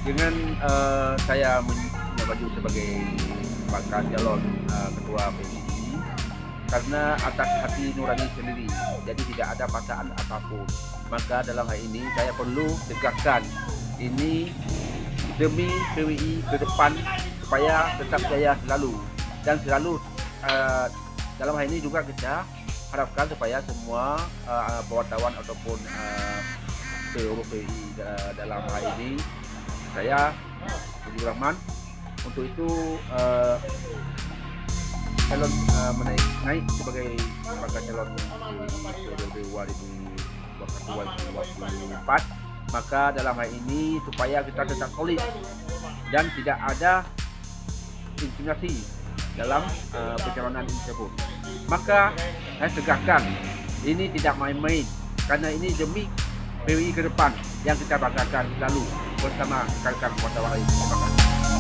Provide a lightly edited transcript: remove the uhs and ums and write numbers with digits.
Dengan saya maju sebagai bakal calon ketua PBI karena atas hati nurani sendiri, jadi tidak ada paksaan apapun. Maka dalam hal ini saya perlu tegaskan ini demi PBI ke depan supaya tetap jaya selalu dan selalu dalam hal ini juga kita harapkan supaya semua wartawan ataupun seluruh PBI dalam hal ini saya Budi Rahman untuk itu calon naik sebagai bakal calon periode 2024. Maka dalam hal ini supaya kita tetap solid dan tidak ada intimidasi dalam pencalonan tersebut. Maka saya tegaskan ini tidak main-main karena ini demi PBI ke depan yang kita banggakan selalu bersama rekan-rekan wartawan lain. Terima kasih.